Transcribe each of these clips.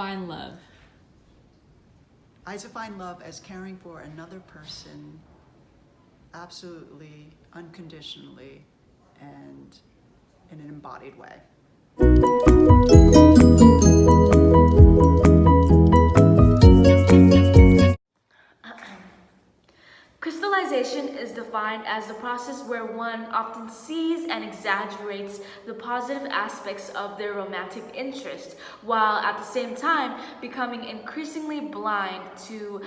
define love? I define love as caring for another person absolutely, unconditionally, and in an embodied way. Crystallization is defined as the process where one often sees and exaggerates the positive aspects of their romantic interest, while at the same time becoming increasingly blind to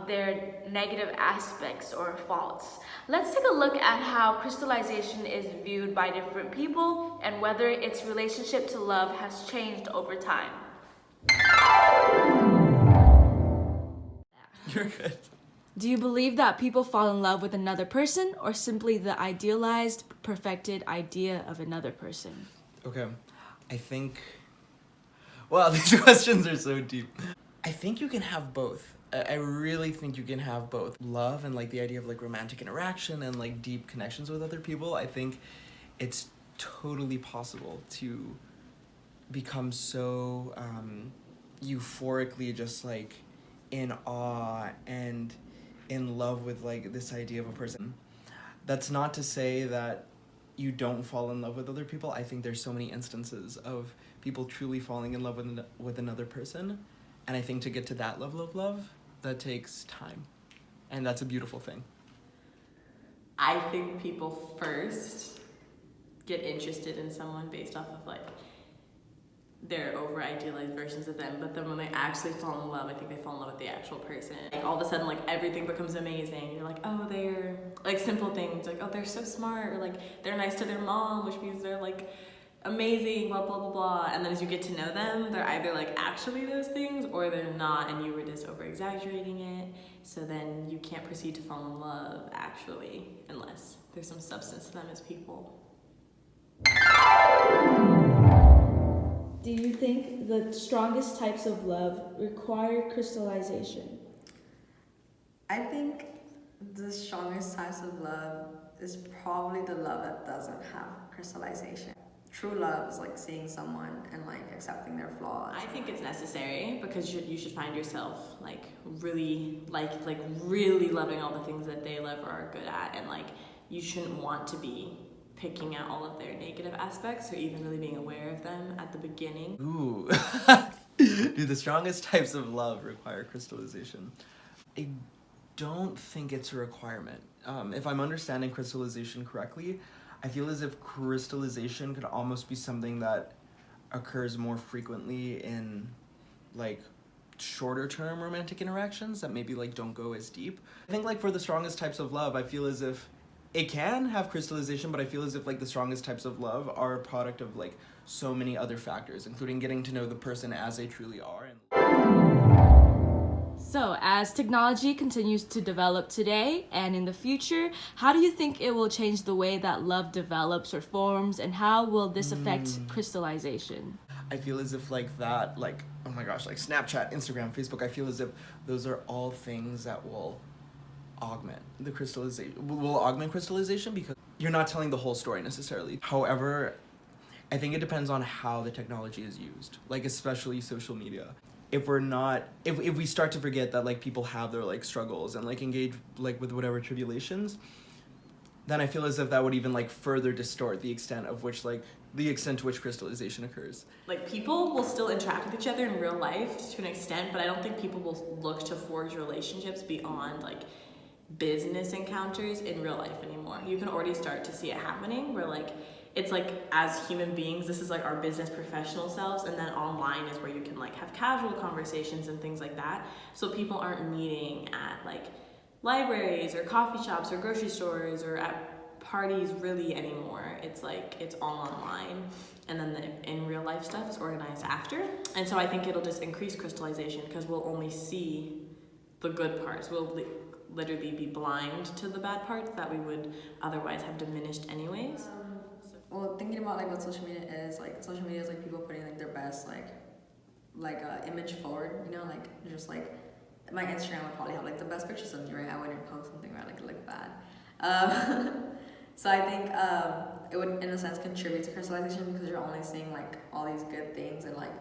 their negative aspects or faults. Let's take a look at how crystallization is viewed by different people and whether its relationship to love has changed over time. You're good. Do you believe that people fall in love with another person or simply the idealized, perfected idea of another person? Okay. I think... Wow, these questions are so deep. I think you can have both. I really think you can have both. Love and like the idea of like romantic interaction and like deep connections with other people. I think it's totally possible to become so euphorically just like in awe and in love with like this idea of a person. That's not to say that you don't fall in love with other people. I think there's so many instances of people truly falling in love with another person, and I think to get to that level of love, that takes time, and that's a beautiful thing. I think people first get interested in someone based off of like their over idealized versions of them, but then when they actually fall in love, I think they fall in love with the actual person. Like all of a sudden, like everything becomes amazing. You're like, oh, they're like simple things, like oh, they're so smart, or like they're nice to their mom, which means they're like amazing, blah blah blah blah. And then as you get to know them, they're either like actually those things or they're not, and you were just over exaggerating it. So then you can't proceed to fall in love actually unless there's some substance to them as people. Do you think the strongest types of love require crystallization? I think the strongest types of love is probably the love that doesn't have crystallization. True love is like seeing someone and like accepting their flaws. I think it's necessary because you should find yourself like really really loving all the things that they love or are good at, and like you shouldn't want to be picking out all of their negative aspects or even really being aware of them at the beginning. Ooh. Do the strongest types of love require crystallization? I don't think it's a requirement. If I'm understanding crystallization correctly, I feel as if crystallization could almost be something that occurs more frequently in like shorter term romantic interactions that maybe like don't go as deep. I think like for the strongest types of love, I feel as if it can have crystallization, but I feel as if like the strongest types of love are a product of like so many other factors, including getting to know the person as they truly are. So, as technology continues to develop today and in the future, how do you think it will change the way that love develops or forms, and how will this affect crystallization? I feel as if like that, like, oh my gosh, like Snapchat, Instagram, Facebook, I feel as if those are all things that will augment the crystallization, will augment crystallization because you're not telling the whole story necessarily. However, I think it depends on how the technology is used, like especially social media. If we start to forget that like people have their like struggles and like engage like with whatever tribulations, then I feel as if that would even like further distort the extent to which crystallization occurs. Like people will still interact with each other in real life to an extent, but I don't think people will look to forge relationships beyond like business encounters in real life anymore. You can already start to see it happening where like it's like as human beings, this is like our business professional selves, and then online is where you can like have casual conversations and things like that. So people aren't meeting at like libraries or coffee shops or grocery stores or at parties really anymore. It's like it's all online, and then the in real life stuff is organized after. And so I think it'll just increase crystallization because we'll only see the good parts. We'll literally be blind to the bad parts that we would otherwise have diminished anyways. Well, thinking about like what social media is like people putting like their best image forward, you know, like just like my Instagram would probably have like the best pictures of me, right? I wouldn't post something where I like look bad. So I think it would in a sense contribute to crystallization because you're only seeing like all these good things and like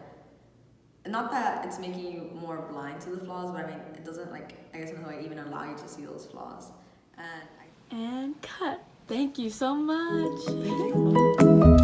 not that it's making you more blind to the flaws, but I mean, it doesn't like, I guess, like even allow you to see those flaws. And cut. Thank you so much. Thank you.